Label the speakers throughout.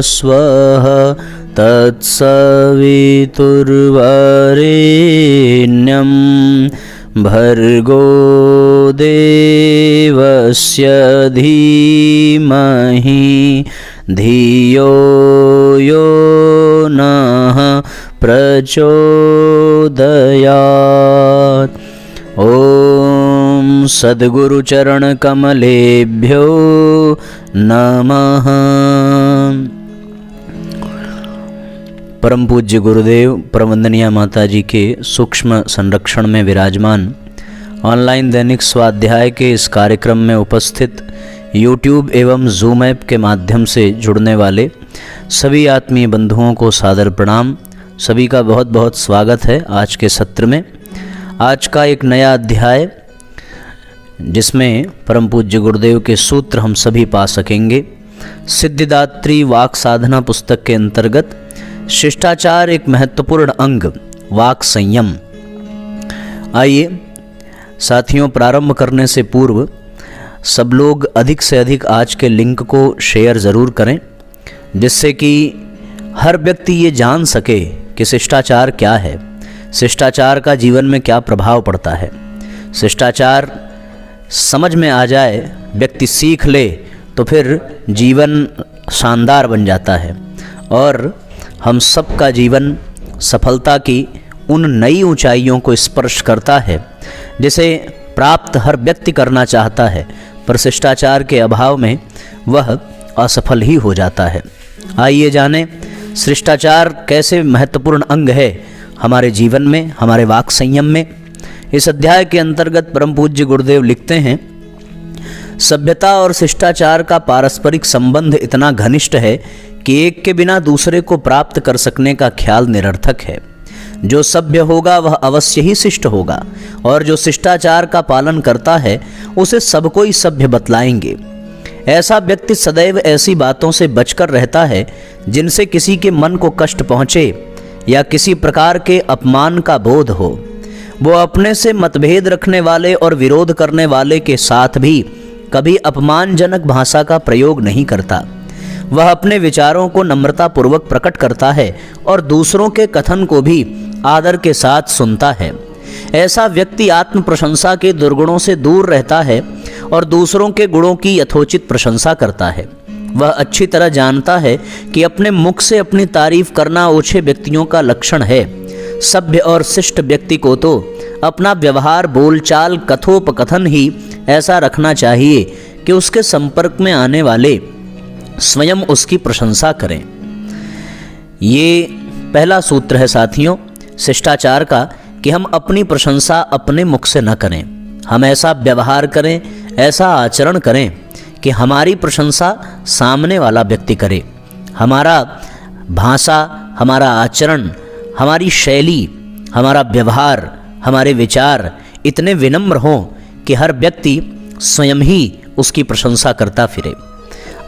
Speaker 1: स्वः तत्सवितुर्वरेण्यं भर्गो देवस्य धीमहि धियो यो नः प्रचोदयात्। ओम सद्गुरुचरणकमलेभ्यो नमः। परम पूज्य गुरुदेव प्रवंदनीय माता जी के सूक्ष्म संरक्षण में विराजमान ऑनलाइन दैनिक स्वाध्याय के इस कार्यक्रम में उपस्थित यूट्यूब एवं जूम ऐप के माध्यम से जुड़ने वाले सभी आत्मीय बंधुओं को सादर प्रणाम। सभी का बहुत बहुत स्वागत है आज के सत्र में। आज का एक नया अध्याय जिसमें परम पूज्य गुरुदेव के सूत्र हम सभी पा सकेंगे। सिद्धिदात्री वाक साधना पुस्तक के अंतर्गत शिष्टाचार एक महत्वपूर्ण अंग वाक संयम। आइए साथियों, प्रारंभ करने से पूर्व सब लोग अधिक से अधिक आज के लिंक को शेयर ज़रूर करें, जिससे कि हर व्यक्ति ये जान सके कि शिष्टाचार क्या है, शिष्टाचार का जीवन में क्या प्रभाव पड़ता है। शिष्टाचार समझ में आ जाए, व्यक्ति सीख ले तो फिर जीवन शानदार बन जाता है और हम सब का जीवन सफलता की उन नई ऊंचाइयों को स्पर्श करता है जिसे प्राप्त हर व्यक्ति करना चाहता है, पर शिष्टाचार के अभाव में वह असफल ही हो जाता है। आइए जानें शिष्टाचार कैसे महत्वपूर्ण अंग है हमारे जीवन में, हमारे वाक संयम में। इस अध्याय के अंतर्गत परम पूज्य गुरुदेव लिखते हैं, सभ्यता और शिष्टाचार का पारस्परिक संबंध इतना घनिष्ठ है कि एक के बिना दूसरे को प्राप्त कर सकने का ख्याल निरर्थक है। जो सभ्य होगा वह अवश्य ही शिष्ट होगा और जो शिष्टाचार का पालन करता है उसे सब कोई सभ्य बतलाएंगे। ऐसा व्यक्ति सदैव ऐसी बातों से बचकर रहता है जिनसे किसी के मन को कष्ट पहुँचे या किसी प्रकार के अपमान का बोध हो। वो अपने से मतभेद रखने वाले और विरोध करने वाले के साथ भी कभी अपमानजनक भाषा का प्रयोग नहीं करता। वह अपने विचारों को नम्रतापूर्वक प्रकट करता है और दूसरों के कथन को भी आदर के साथ सुनता है। ऐसा व्यक्ति आत्म प्रशंसा के दुर्गुणों से दूर रहता है और दूसरों के गुणों की यथोचित प्रशंसा करता है। वह अच्छी तरह जानता है कि अपने मुख से अपनी तारीफ करना ओछे व्यक्तियों का लक्षण है। सभ्य और शिष्ट व्यक्ति को तो अपना व्यवहार, बोलचाल, कथोपकथन ही ऐसा रखना चाहिए कि उसके संपर्क में आने वाले स्वयं उसकी प्रशंसा करें। ये पहला सूत्र है साथियों शिष्टाचार का कि हम अपनी प्रशंसा अपने मुख से न करें। हम ऐसा व्यवहार करें, ऐसा आचरण करें कि हमारी प्रशंसा सामने वाला व्यक्ति करे। हमारा भाषा, हमारा आचरण, हमारी शैली, हमारा व्यवहार, हमारे विचार इतने विनम्र हों कि हर व्यक्ति स्वयं ही उसकी प्रशंसा करता फिरे।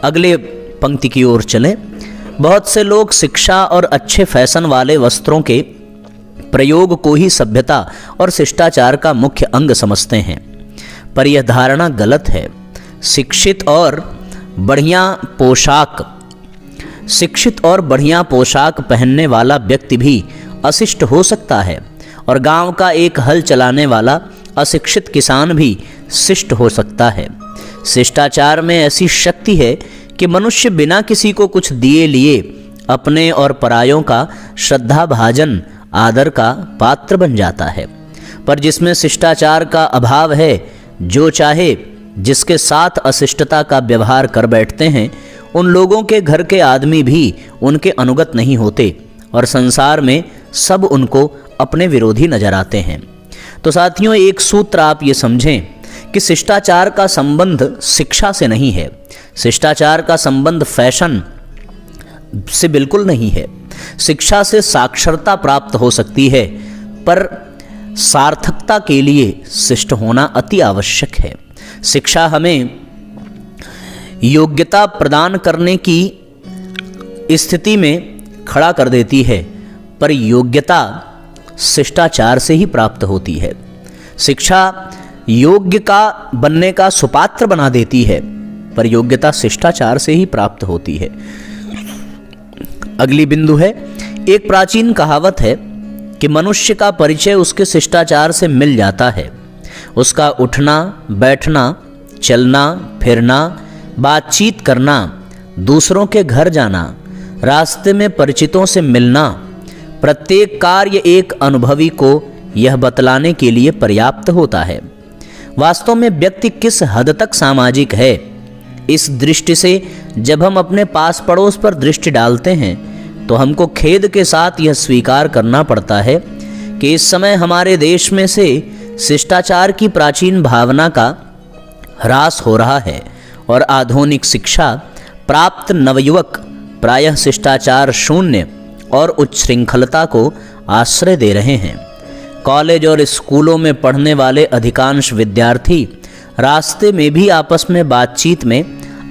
Speaker 1: अगले पंक्ति की ओर चलें। बहुत से लोग शिक्षा और अच्छे फैशन वाले वस्त्रों के प्रयोग को ही सभ्यता और शिष्टाचार का मुख्य अंग समझते हैं, पर यह धारणा गलत है। शिक्षित और बढ़िया पोशाक पहनने वाला व्यक्ति भी अशिष्ट हो सकता है और गांव का एक हल चलाने वाला अशिक्षित किसान भी शिष्ट हो सकता है। शिष्टाचार में ऐसी शक्ति है कि मनुष्य बिना किसी को कुछ दिए लिए अपने और परायों का श्रद्धा भाजन आदर का पात्र बन जाता है। पर जिसमें शिष्टाचार का अभाव है, जो चाहे जिसके साथ अशिष्टता का व्यवहार कर बैठते हैं, उन लोगों के घर के आदमी भी उनके अनुगत नहीं होते और संसार में सब उनको अपने विरोधी नजर आते हैं। तो साथियों, एक सूत्र आप ये समझें कि शिष्टाचार का संबंध शिक्षा से नहीं है, शिष्टाचार का संबंध फैशन से बिल्कुल नहीं है। शिक्षा से साक्षरता प्राप्त हो सकती है, पर सार्थकता के लिए शिष्ट होना अति आवश्यक है। शिक्षा हमें योग्यता प्रदान करने की स्थिति में खड़ा कर देती है, पर योग्यता शिष्टाचार से ही प्राप्त होती है। शिक्षा योग्य का बनने का सुपात्र बना देती है, पर योग्यता शिष्टाचार से ही प्राप्त होती है। अगली बिंदु है, एक प्राचीन कहावत है कि मनुष्य का परिचय उसके शिष्टाचार से मिल जाता है। उसका उठना, बैठना, चलना, फिरना, बातचीत करना, दूसरों के घर जाना, रास्ते में परिचितों से मिलना, प्रत्येक कार्य एक अनुभवी को यह बतलाने के लिए पर्याप्त होता है। वास्तव में व्यक्ति किस हद तक सामाजिक है, इस दृष्टि से जब हम अपने पास पड़ोस पर दृष्टि डालते हैं तो हमको खेद के साथ यह स्वीकार करना पड़ता है कि इस समय हमारे देश में से शिष्टाचार की प्राचीन भावना का ह्रास हो रहा है और आधुनिक शिक्षा प्राप्त नवयुवक प्रायः शिष्टाचार शून्य और उच्छृंखलता को आश्रय दे रहे हैं। कॉलेज और स्कूलों में पढ़ने वाले अधिकांश विद्यार्थी रास्ते में भी आपस में बातचीत में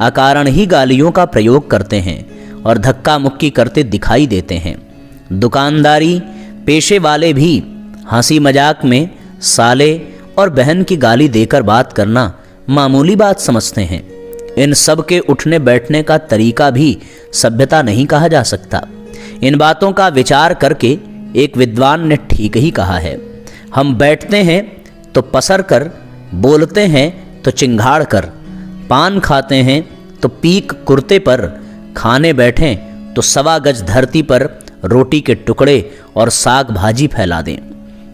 Speaker 1: अकारण ही गालियों का प्रयोग करते हैं और धक्का मुक्की करते दिखाई देते हैं। दुकानदारी पेशे वाले भी हंसी मजाक में साले और बहन की गाली देकर बात करना मामूली बात समझते हैं। इन सब के उठने बैठने का तरीका भी सभ्यता नहीं कहा जा सकता। इन बातों का विचार करके एक विद्वान ने ठीक ही कहा है, हम बैठते हैं तो पसर कर, बोलते हैं तो चिंगाड़ कर, पान खाते हैं तो पीक कुर्ते पर, खाने बैठें तो 1.25 गज धरती पर रोटी के टुकड़े और साग भाजी फैला दें।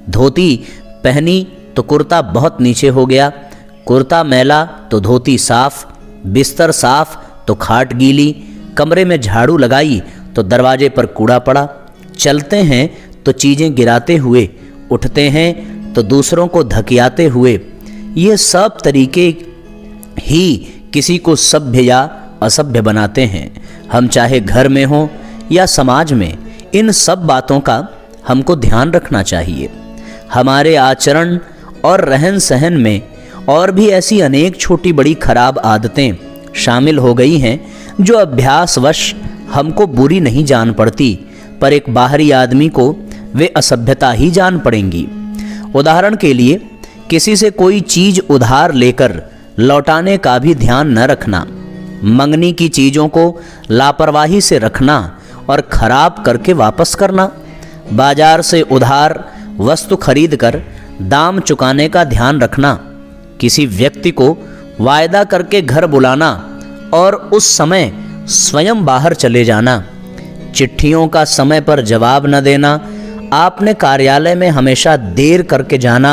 Speaker 1: धोती पहनी तो कुर्ता बहुत नीचे हो गया, कुर्ता मैला तो धोती साफ, बिस्तर साफ तो खाट गीली, कमरे में झाड़ू लगाई तो दरवाजे पर कूड़ा पड़ा, चलते हैं तो चीज़ें गिराते हुए, उठते हैं तो दूसरों को धकियाते हुए। ये सब तरीके ही किसी को सभ्य या असभ्य बनाते हैं। हम चाहे घर में हो या समाज में, इन सब बातों का हमको ध्यान रखना चाहिए। हमारे आचरण और रहन सहन में और भी ऐसी अनेक छोटी बड़ी खराब आदतें शामिल हो गई हैं जो अभ्यासवश हमको बुरी नहीं जान पड़ती, पर एक बाहरी आदमी को वे असभ्यता ही जान पड़ेंगी। उदाहरण के लिए, किसी से कोई चीज़ उधार लेकर लौटाने का भी ध्यान न रखना, मंगनी की चीज़ों को लापरवाही से रखना और खराब करके वापस करना, बाजार से उधार वस्तु खरीद कर दाम चुकाने का ध्यान रखना, किसी व्यक्ति को वायदा करके घर बुलाना और उस समय स्वयं बाहर चले जाना, चिट्ठियों का समय पर जवाब न देना, आपने कार्यालय में हमेशा देर करके जाना।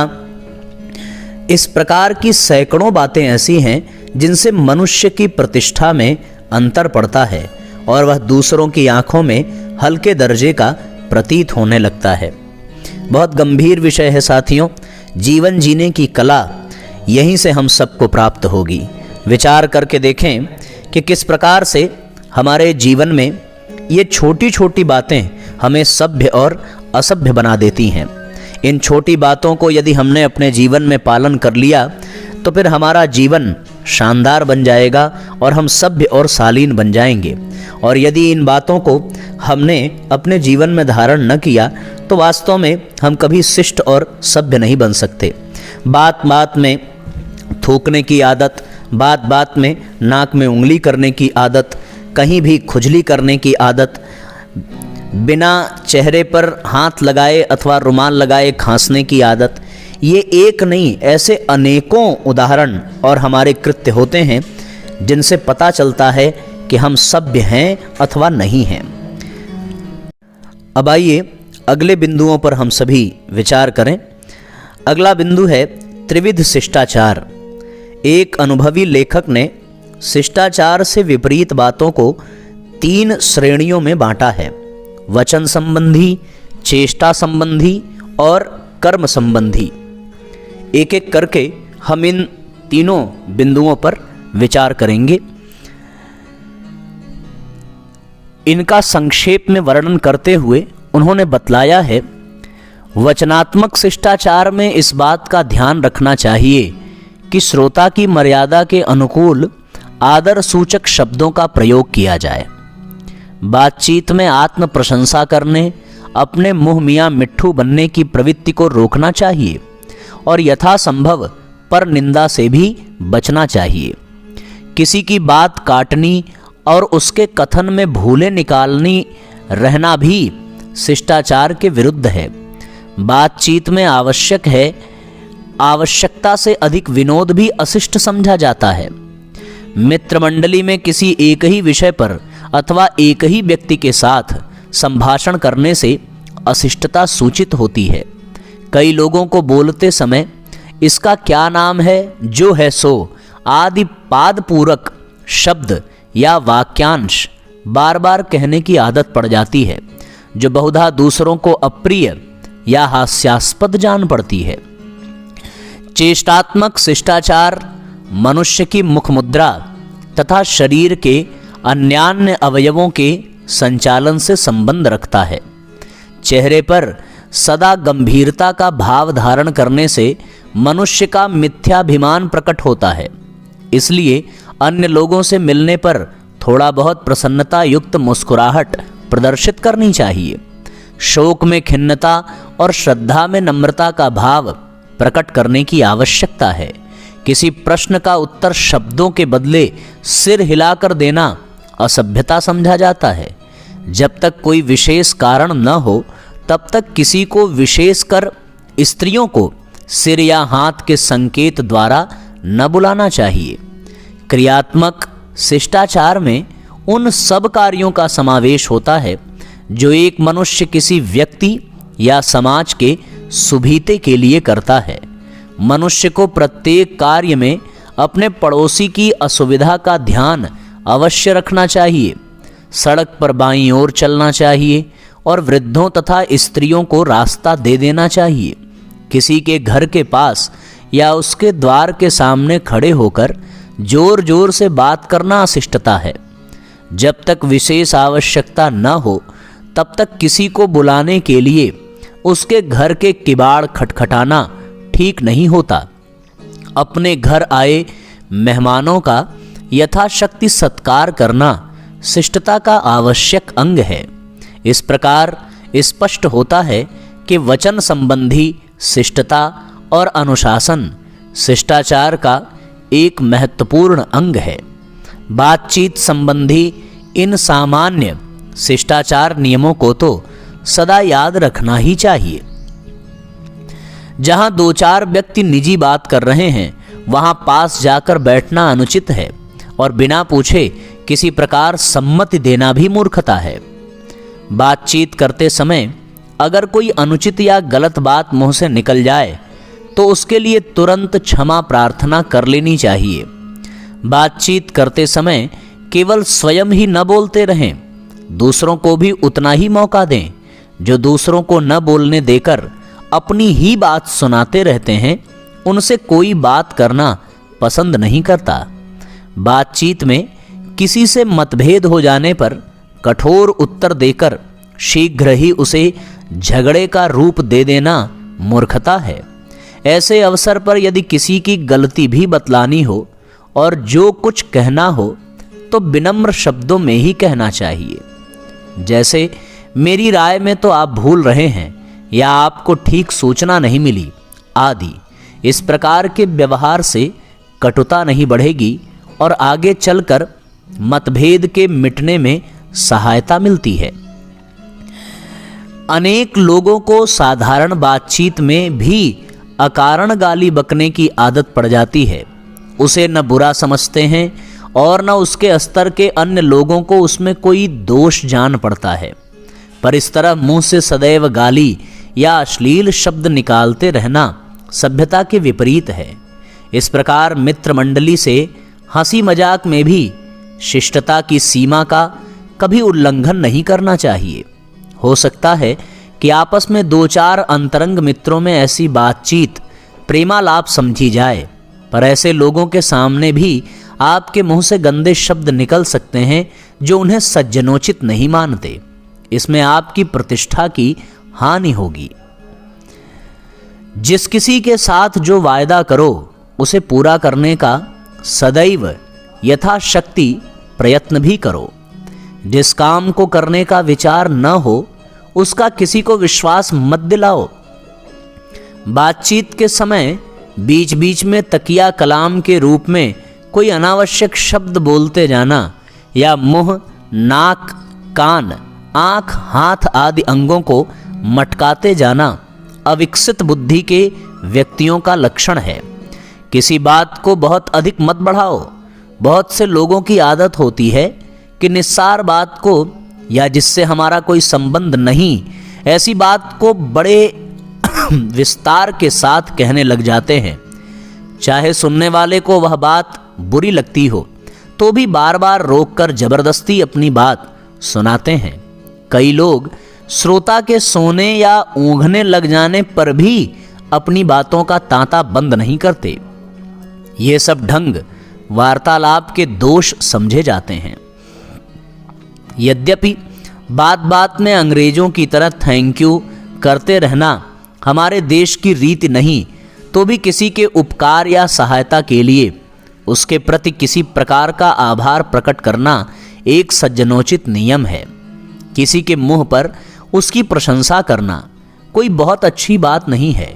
Speaker 1: इस प्रकार की सैकड़ों बातें ऐसी हैं जिनसे मनुष्य की प्रतिष्ठा में अंतर पड़ता है और वह दूसरों की आंखों में हल्के दर्जे का प्रतीत होने लगता है। बहुत गंभीर विषय है साथियों। जीवन जीने की कला यहीं से हम सबको प्राप्त होगी। विचार करके देखें कि किस प्रकार से हमारे जीवन में ये छोटी छोटी बातें हमें सभ्य और असभ्य बना देती हैं। इन छोटी बातों को यदि हमने अपने जीवन में पालन कर लिया तो फिर हमारा जीवन शानदार बन जाएगा और हम सभ्य और शालीन बन जाएंगे। और यदि इन बातों को हमने अपने जीवन में धारण न किया तो वास्तव में हम कभी शिष्ट और सभ्य नहीं बन सकते। बात बात में थूकने की आदत, बात बात में नाक में उंगली करने की आदत, कहीं भी खुजली करने की आदत, बिना चेहरे पर हाथ लगाए अथवा रुमाल लगाए खांसने की आदत, ये एक नहीं ऐसे अनेकों उदाहरण और हमारे कृत्य होते हैं जिनसे पता चलता है कि हम सभ्य हैं अथवा नहीं हैं। अब आइए अगले बिंदुओं पर हम सभी विचार करें। अगला बिंदु है त्रिविध शिष्टाचार। एक अनुभवी लेखक ने शिष्टाचार से विपरीत बातों को 3 श्रेणियों में बांटा है: वचन संबंधी, चेष्टा संबंधी और कर्म संबंधी। एक एक करके हम इन तीनों बिंदुओं पर विचार करेंगे। इनका संक्षेप में वर्णन करते हुए उन्होंने बतलाया है, वचनात्मक शिष्टाचार में इस बात का ध्यान रखना चाहिए कि श्रोता की मर्यादा के अनुकूल आदर सूचक शब्दों का प्रयोग किया जाए। बातचीत में आत्म प्रशंसा करने, अपने मुंह मियाँ मिट्ठू बनने की प्रवृत्ति को रोकना चाहिए और यथासंभव पर निंदा से भी बचना चाहिए। किसी की बात काटनी और उसके कथन में भूलें निकालनी रहना भी शिष्टाचार के विरुद्ध है। बातचीत में आवश्यकता से अधिक विनोद भी अशिष्ट समझा जाता है। मित्र मंडली में किसी एक ही विषय पर अथवा एक ही व्यक्ति के साथ संभाषण करने से अशिष्टता सूचित होती है। कई लोगों को बोलते समय इसका क्या नाम है, जो है सो आदि पाद पूरक शब्द या वाक्यांश बार बार कहने की आदत पड़ जाती है, जो बहुधा दूसरों को अप्रिय या हास्यास्पद जान पड़ती है। चेष्टात्मक शिष्टाचार मनुष्य की मुखमुद्रा तथा शरीर के अन्यान्य अवयवों के संचालन से संबंध रखता है। चेहरे पर सदा गंभीरता का भाव धारण करने से मनुष्य का मिथ्याभिमान प्रकट होता है। इसलिए अन्य लोगों से मिलने पर थोड़ा बहुत प्रसन्नता युक्त मुस्कुराहट प्रदर्शित करनी चाहिए। शोक में खिन्नता और श्रद्धा में नम्रता का भाव प्रकट करने की आवश्यकता है। किसी प्रश्न का उत्तर शब्दों के बदले सिर हिलाकर देना असभ्यता समझा जाता है। जब तक कोई विशेष कारण न हो तब तक किसी को, विशेषकर स्त्रियों को, सिर या हाथ के संकेत द्वारा न बुलाना चाहिए। क्रियात्मक शिष्टाचार में उन सब कार्यों का समावेश होता है जो एक मनुष्य किसी व्यक्ति या समाज के सुभीते के लिए करता है। मनुष्य को प्रत्येक कार्य में अपने पड़ोसी की असुविधा का ध्यान अवश्य रखना चाहिए। सड़क पर बाईं ओर चलना चाहिए और वृद्धों तथा स्त्रियों को रास्ता दे देना चाहिए। किसी के घर के पास या उसके द्वार के सामने खड़े होकर जोर जोर से बात करना अशिष्टता है। जब तक विशेष आवश्यकता न हो तब तक किसी को बुलाने के लिए उसके घर के किवाड़ खटखटाना ठीक नहीं होता। अपने घर आए मेहमानों का यथाशक्ति सत्कार करना शिष्टता का आवश्यक अंग है। इस प्रकार स्पष्ट होता है कि वचन संबंधी शिष्टता और अनुशासन शिष्टाचार का एक महत्वपूर्ण अंग है। बातचीत संबंधी इन सामान्य शिष्टाचार नियमों को तो सदा याद रखना ही चाहिए। जहां दो चार व्यक्ति निजी बात कर रहे हैं वहां पास जाकर बैठना अनुचित है और बिना पूछे किसी प्रकार सम्मति देना भी मूर्खता है। बातचीत करते समय अगर कोई अनुचित या गलत बात मुंह से निकल जाए तो उसके लिए तुरंत क्षमा प्रार्थना कर लेनी चाहिए। बातचीत करते समय केवल स्वयं ही न बोलते रहें, दूसरों को भी उतना ही मौका दें। जो दूसरों को न बोलने देकर अपनी ही बात सुनाते रहते हैं, उनसे कोई बात करना पसंद नहीं करता। बातचीत में किसी से मतभेद हो जाने पर कठोर उत्तर देकर शीघ्र ही उसे झगड़े का रूप दे देना मूर्खता है। ऐसे अवसर पर यदि किसी की गलती भी बतलानी हो और जो कुछ कहना हो तो विनम्र शब्दों में ही कहना चाहिए, जैसे मेरी राय में तो आप भूल रहे हैं या आपको ठीक सूचना नहीं मिली आदि। इस प्रकार के व्यवहार से कटुता नहीं बढ़ेगी और आगे चलकर मतभेद के मिटने में सहायता मिलती है। अनेक लोगों को साधारण बातचीत में भी अकारण गाली बकने की आदत पड़ जाती है। उसे न बुरा समझते हैं और न उसके स्तर के अन्य लोगों को उसमें कोई दोष जान पड़ता है, पर इस तरह मुंह से सदैव गाली या अश्लील शब्द निकालते रहना सभ्यता के विपरीत है। इस प्रकार मित्र मंडली से हंसी मजाक में भी शिष्टता की सीमा का कभी उल्लंघन नहीं करना चाहिए। हो सकता है कि आपस में दो चार अंतरंग मित्रों में ऐसी बातचीत प्रेमालाप समझी जाए, पर ऐसे लोगों के सामने भी आपके मुंह से गंदे शब्द निकल सकते हैं जो उन्हें सज्जनोचित नहीं मानते। इसमें आपकी प्रतिष्ठा की हानि होगी। जिस किसी के साथ जो वायदा करो उसे पूरा करने का सदैव यथाशक्ति प्रयत्न भी करो। जिस काम को करने का विचार न हो उसका किसी को विश्वास मत दिलाओ। बातचीत के समय बीच बीच में तकिया कलाम के रूप में कोई अनावश्यक शब्द बोलते जाना या मुंह, नाक, कान आँख, हाथ आदि अंगों को मटकाते जाना अविकसित बुद्धि के व्यक्तियों का लक्षण है। किसी बात को बहुत अधिक मत बढ़ाओ। बहुत से लोगों की आदत होती है कि निस्सार बात को या जिससे हमारा कोई संबंध नहीं, ऐसी बात को बड़े विस्तार के साथ कहने लग जाते हैं। चाहे सुनने वाले को वह बात बुरी लगती हो तो भी बार बार रोककर जबरदस्ती अपनी बात सुनाते हैं। कई लोग श्रोता के सोने या ऊँघने लग जाने पर भी अपनी बातों का तांता बंद नहीं करते। ये सब ढंग वार्तालाप के दोष समझे जाते हैं। यद्यपि बात बात में अंग्रेजों की तरह थैंक यू करते रहना हमारे देश की रीति नहीं, तो भी किसी के उपकार या सहायता के लिए उसके प्रति किसी प्रकार का आभार प्रकट करना एक सज्जनोचित नियम है। किसी के मुंह पर उसकी प्रशंसा करना कोई बहुत अच्छी बात नहीं है।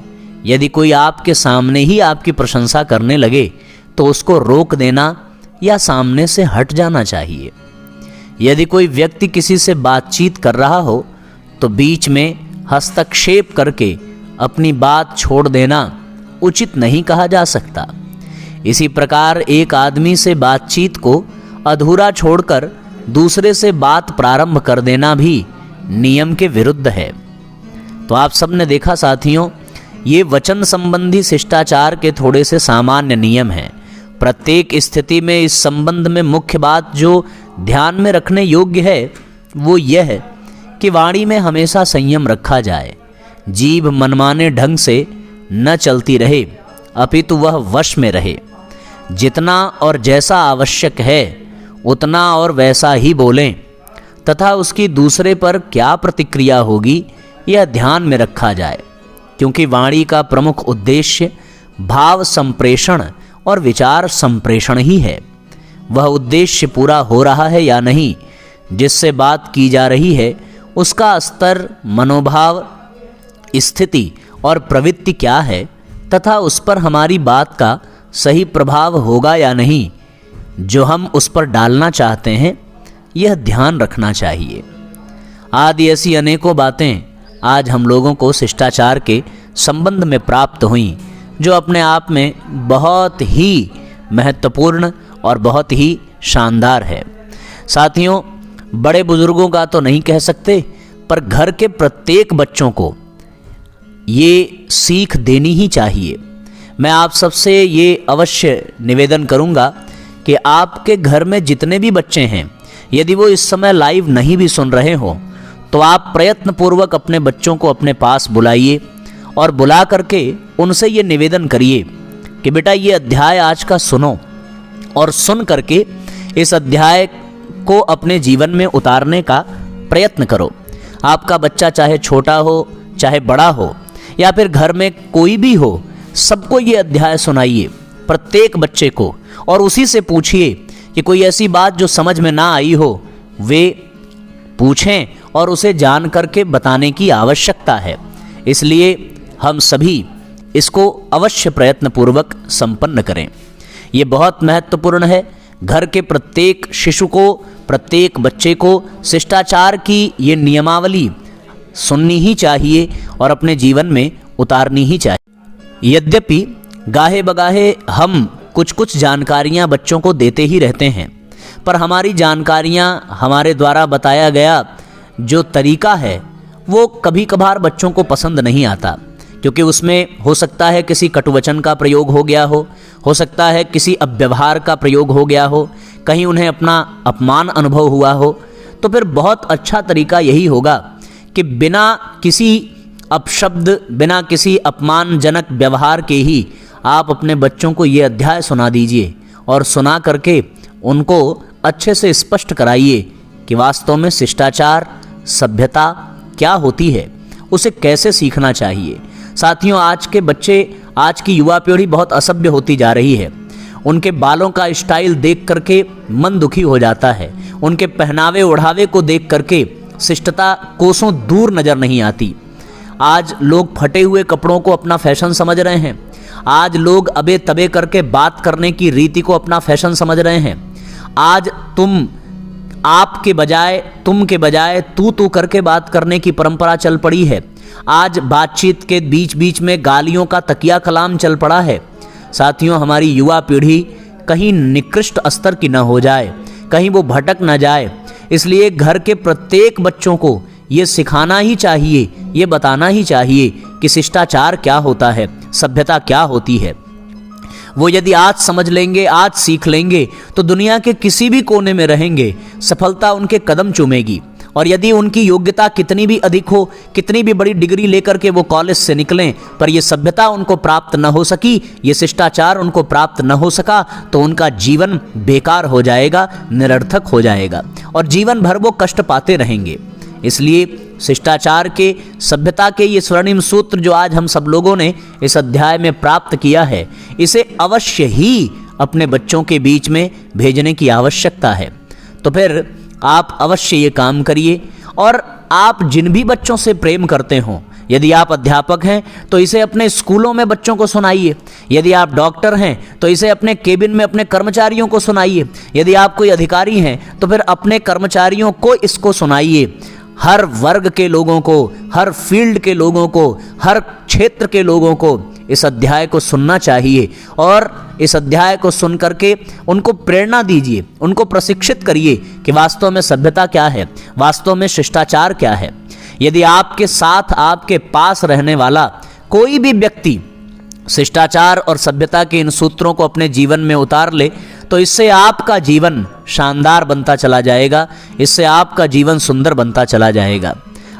Speaker 1: यदि कोई आपके सामने ही आपकी प्रशंसा करने लगे तो उसको रोक देना या सामने से हट जाना चाहिए। यदि कोई व्यक्ति किसी से बातचीत कर रहा हो तो बीच में हस्तक्षेप करके अपनी बात छोड़ देना उचित नहीं कहा जा सकता। इसी प्रकार एक आदमी से बातचीत को अधूरा छोड़कर दूसरे से बात प्रारंभ कर देना भी नियम के विरुद्ध है। तो आप सबने देखा साथियों, ये वचन संबंधी शिष्टाचार के थोड़े से सामान्य नियम हैं। प्रत्येक स्थिति में इस संबंध में मुख्य बात जो ध्यान में रखने योग्य है वो यह है कि वाणी में हमेशा संयम रखा जाए। जीभ मनमाने ढंग से न चलती रहे, अपितु वह वश में रहे। जितना और जैसा आवश्यक है उतना और वैसा ही बोलें तथा उसकी दूसरे पर क्या प्रतिक्रिया होगी यह ध्यान में रखा जाए, क्योंकि वाणी का प्रमुख उद्देश्य भाव संप्रेषण और विचार संप्रेषण ही है। वह उद्देश्य पूरा हो रहा है या नहीं, जिससे बात की जा रही है उसका स्तर, मनोभाव, स्थिति और प्रवृत्ति क्या है तथा उस पर हमारी बात का सही प्रभाव होगा या नहीं जो हम उस पर डालना चाहते हैं, यह ध्यान रखना चाहिए। आदि ऐसी अनेकों बातें आज हम लोगों को शिष्टाचार के संबंध में प्राप्त हुई, जो अपने आप में बहुत ही महत्वपूर्ण और बहुत ही शानदार है। साथियों, बड़े बुजुर्गों का तो नहीं कह सकते, पर घर के प्रत्येक बच्चों को ये सीख देनी ही चाहिए। मैं आप सबसे ये अवश्य निवेदन करूंगा कि आपके घर में जितने भी बच्चे हैं, यदि वो इस समय लाइव नहीं भी सुन रहे हो तो आप प्रयत्नपूर्वक अपने बच्चों को अपने पास बुलाइए और बुला करके उनसे ये निवेदन करिए कि बेटा ये अध्याय आज का सुनो, और सुन करके इस अध्याय को अपने जीवन में उतारने का प्रयत्न करो। आपका बच्चा चाहे छोटा हो चाहे बड़ा हो या फिर घर में कोई भी हो, सबको ये अध्याय सुनाइए, प्रत्येक बच्चे को, और उसी से पूछिए कि कोई ऐसी बात जो समझ में ना आई हो वे पूछें और उसे जान करके बताने की आवश्यकता है। इसलिए हम सभी इसको अवश्य प्रयत्नपूर्वक संपन्न करें। ये बहुत महत्वपूर्ण है। घर के प्रत्येक शिशु को, प्रत्येक बच्चे को शिष्टाचार की ये नियमावली सुननी ही चाहिए और अपने जीवन में उतारनी ही चाहिए। यद्यपि गाहे बगाहे हम कुछ कुछ जानकारियां बच्चों को देते ही रहते हैं, पर हमारी जानकारियां, हमारे द्वारा बताया गया जो तरीका है वो कभी कभार बच्चों को पसंद नहीं आता, क्योंकि उसमें हो सकता है किसी कटुवचन का प्रयोग हो गया हो सकता है किसी अव्यवहार का प्रयोग हो गया हो, कहीं उन्हें अपना अपमान अनुभव हुआ हो। तो फिर बहुत अच्छा तरीका यही होगा कि बिना किसी अपशब्द, बिना किसी अपमानजनक व्यवहार के ही आप अपने बच्चों को ये अध्याय सुना दीजिए और सुना करके उनको अच्छे से स्पष्ट कराइए कि वास्तव में शिष्टाचार, सभ्यता क्या होती है, उसे कैसे सीखना चाहिए। साथियों, आज के बच्चे, आज की युवा पीढ़ी बहुत असभ्य होती जा रही है। उनके बालों का स्टाइल देख करके मन दुखी हो जाता है। उनके पहनावे ओढ़ावे को देख करके शिष्टता कोसों दूर नजर नहीं आती। आज लोग फटे हुए कपड़ों को अपना फैशन समझ रहे हैं। आज लोग अबे तबे करके बात करने की रीति को अपना फैशन समझ रहे हैं। आज तुम आपके बजाय, तुम के बजाय तू करके बात करने की परंपरा चल पड़ी है। आज बातचीत के बीच बीच में गालियों का तकिया कलाम चल पड़ा है। साथियों, हमारी युवा पीढ़ी कहीं निकृष्ट स्तर की न हो जाए, कहीं वो भटक न जाए, इसलिए घर के प्रत्येक बच्चों को ये सिखाना ही चाहिए, ये बताना ही चाहिए कि शिष्टाचार क्या होता है, सभ्यता क्या होती है। वो यदि आज समझ लेंगे, आज सीख लेंगे, तो दुनिया के किसी भी कोने में रहेंगे, सफलता उनके कदम चूमेगी। और यदि उनकी योग्यता कितनी भी अधिक हो, कितनी भी बड़ी डिग्री लेकर के वो कॉलेज से निकलें, पर ये सभ्यता उनको प्राप्त न हो सकी, ये शिष्टाचार उनको प्राप्त न हो सका, तो उनका जीवन बेकार हो जाएगा, निरर्थक हो जाएगा और जीवन भर वो कष्ट पाते रहेंगे। इसलिए शिष्टाचार के, सभ्यता के ये स्वर्णिम सूत्र जो आज हम सब लोगों ने इस अध्याय में प्राप्त किया है, इसे अवश्य ही अपने बच्चों के बीच में भेजने की आवश्यकता है। तो फिर आप अवश्य ये काम करिए। और आप जिन भी बच्चों से प्रेम करते हों, यदि आप अध्यापक हैं तो इसे अपने स्कूलों में बच्चों को सुनाइए, यदि आप डॉक्टर हैं तो इसे अपने केबिन में अपने कर्मचारियों को सुनाइए, यदि आप कोई अधिकारी हैं तो फिर अपने कर्मचारियों को इसको सुनाइए। हर वर्ग के लोगों को, हर फील्ड के लोगों को, हर क्षेत्र के लोगों को इस अध्याय को सुनना चाहिए और इस अध्याय को सुन करके उनको प्रेरणा दीजिए, उनको प्रशिक्षित करिए कि वास्तव में सभ्यता क्या है, वास्तव में शिष्टाचार क्या है। यदि आपके साथ, आपके पास रहने वाला कोई भी व्यक्ति शिष्टाचार और सभ्यता के इन सूत्रों को अपने जीवन में उतार ले, तो इससे आपका जीवन शानदार बनता चला जाएगा, इससे आपका जीवन सुंदर बनता चला जाएगा।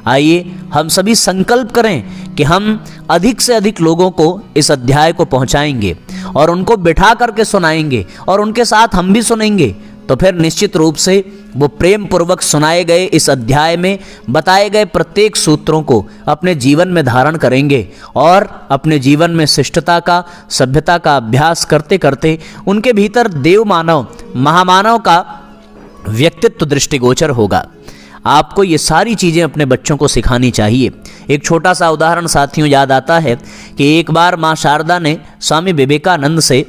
Speaker 1: आइए हम सभी संकल्प करें कि हम अधिक से अधिक लोगों को इस अध्याय को पहुंचाएंगे और उनको बिठा करके सुनाएंगे और उनके साथ हम भी सुनेंगे। तो फिर निश्चित रूप से वो प्रेम पूर्वक सुनाए गए इस अध्याय में बताए गए प्रत्येक सूत्रों को अपने जीवन में धारण करेंगे और अपने जीवन में शिष्टता का, सभ्यता का अभ्यास करते करते उनके भीतर देव मानव, महामानव का व्यक्तित्व दृष्टिगोचर होगा। आपको ये सारी चीज़ें अपने बच्चों को सिखानी चाहिए। एक छोटा सा उदाहरण साथियों याद आता है कि एक बार माँ शारदा ने स्वामी विवेकानंद से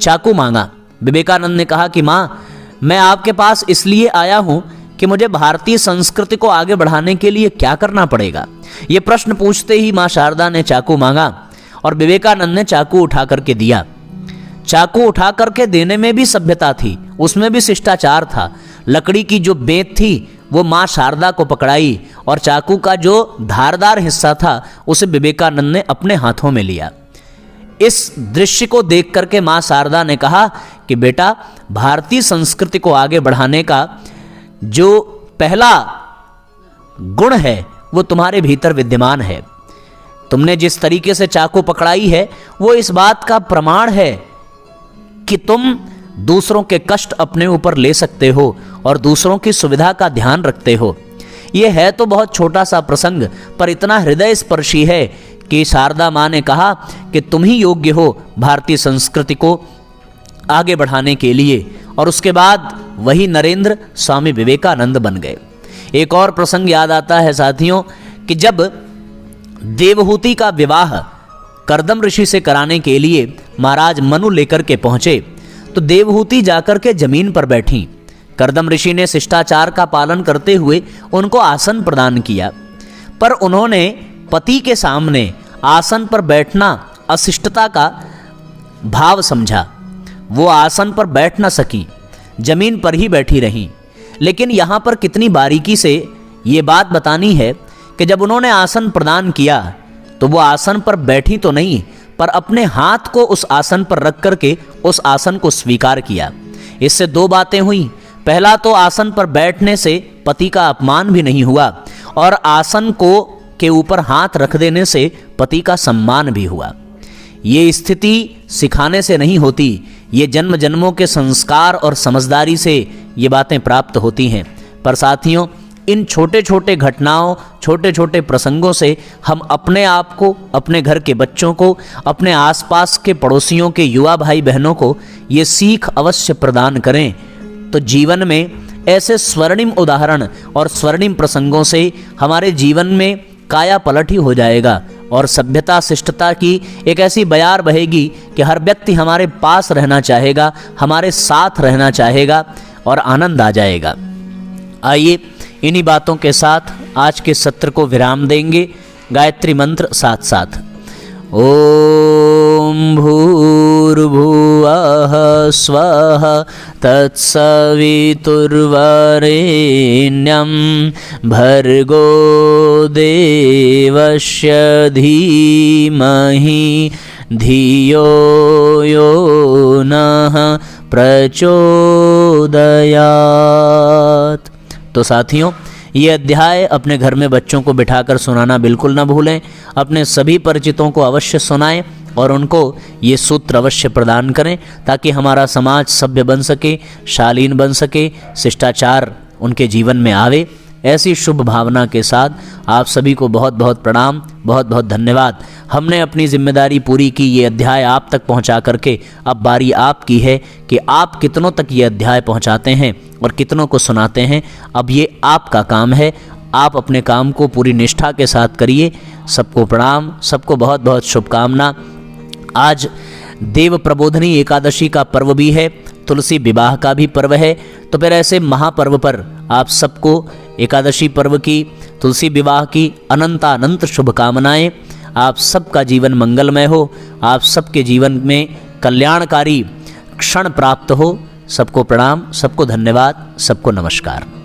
Speaker 1: चाकू मांगा। विवेकानंद ने कहा कि माँ, मैं आपके पास इसलिए आया हूँ कि मुझे भारतीय संस्कृति को आगे बढ़ाने के लिए क्या करना पड़ेगा। ये प्रश्न पूछते ही माँ शारदा ने चाकू मांगा और विवेकानंद ने चाकू उठा करके दिया। चाकू उठा करके देने में भी सभ्यता थी, उसमें भी शिष्टाचार था। लकड़ी की जो बेंत थी वो माँ शारदा को पकड़ाई और चाकू का जो धारदार हिस्सा था उसे विवेकानंद ने अपने हाथों में लिया। इस दृश्य को देख करके माँ शारदा ने कहा कि बेटा, भारतीय संस्कृति को आगे बढ़ाने का जो पहला गुण है वो तुम्हारे भीतर विद्यमान है। तुमने जिस तरीके से चाकू पकड़ाई है वो इस बात का प्रमाण है कि तुम दूसरों के कष्ट अपने ऊपर ले सकते हो और दूसरों की सुविधा का ध्यान रखते हो। यह है तो बहुत छोटा सा प्रसंग, पर इतना हृदय स्पर्शी है कि शारदा माँ ने कहा कि तुम ही योग्य हो भारतीय संस्कृति को आगे बढ़ाने के लिए। और उसके बाद वही नरेंद्र स्वामी विवेकानंद बन गए। एक और प्रसंग याद आता है साथियों कि जब देवहूति का विवाह कर्दम ऋषि से कराने के लिए महाराज मनु लेकर के पहुंचे, तो देवहूति जाकर के जमीन पर बैठी। कर्दम ऋषि ने शिष्टाचार का पालन करते हुए उनको आसन प्रदान किया, पर उन्होंने पति के सामने आसन पर बैठना अशिष्टता का भाव समझा। वो आसन पर बैठ न सकी, जमीन पर ही बैठी रहीं। लेकिन यहाँ पर कितनी बारीकी से ये बात बतानी है कि जब उन्होंने आसन प्रदान किया तो वो आसन पर बैठी तो नहीं, पर अपने हाथ को उस आसन पर रख करके उस आसन को स्वीकार किया। इससे दो बातें हुई। पहला तो आसन पर बैठने से पति का अपमान भी नहीं हुआ और आसन को के ऊपर हाथ रख देने से पति का सम्मान भी हुआ। ये स्थिति सिखाने से नहीं होती, ये जन्म जन्मों के संस्कार और समझदारी से ये बातें प्राप्त होती हैं। पर साथियों, इन छोटे छोटे घटनाओं, छोटे छोटे प्रसंगों से हम अपने आप को, अपने घर के बच्चों को, अपने आसपास के पड़ोसियों के युवा भाई बहनों को ये सीख अवश्य प्रदान करें। तो जीवन में ऐसे स्वर्णिम उदाहरण और स्वर्णिम प्रसंगों से हमारे जीवन में काया पलट ही हो जाएगा और सभ्यता शिष्टता की एक ऐसी बयार बहेगी कि हर व्यक्ति हमारे पास रहना चाहेगा, हमारे साथ रहना चाहेगा और आनंद आ जाएगा। आइए इन्हीं बातों के साथ आज के सत्र को विराम देंगे। गायत्री मंत्र साथ साथ। ओम भूर्भुवः स्वः तत्सवितुर्वरेण्यं भर्गो देवस्य धीमहि धियो यो नः प्रचोदयात्। तो साथियों, ये अध्याय अपने घर में बच्चों को बिठाकर सुनाना बिल्कुल ना भूलें। अपने सभी परिचितों को अवश्य सुनाएं और उनको ये सूत्र अवश्य प्रदान करें ताकि हमारा समाज सभ्य बन सके, शालीन बन सके, शिष्टाचार उनके जीवन में आवे। ऐसी शुभ भावना के साथ आप सभी को बहुत बहुत प्रणाम, बहुत बहुत धन्यवाद। हमने अपनी जिम्मेदारी पूरी की, ये अध्याय आप तक पहुंचा करके अब बारी आपकी है कि आप कितनों तक ये अध्याय पहुंचाते हैं और कितनों को सुनाते हैं। अब ये आपका काम है, आप अपने काम को पूरी निष्ठा के साथ करिए। सबको प्रणाम, सबको बहुत बहुत शुभकामना। आज देव प्रबोधनी एकादशी का पर्व भी है, तुलसी विवाह का भी पर्व है। तो फिर ऐसे महापर्व पर आप सबको एकादशी पर्व की, तुलसी विवाह की अनंतानंत शुभकामनाएं। आप सबका जीवन मंगलमय हो, आप सबके जीवन में कल्याणकारी क्षण प्राप्त हो। सबको प्रणाम, सबको धन्यवाद, सबको नमस्कार।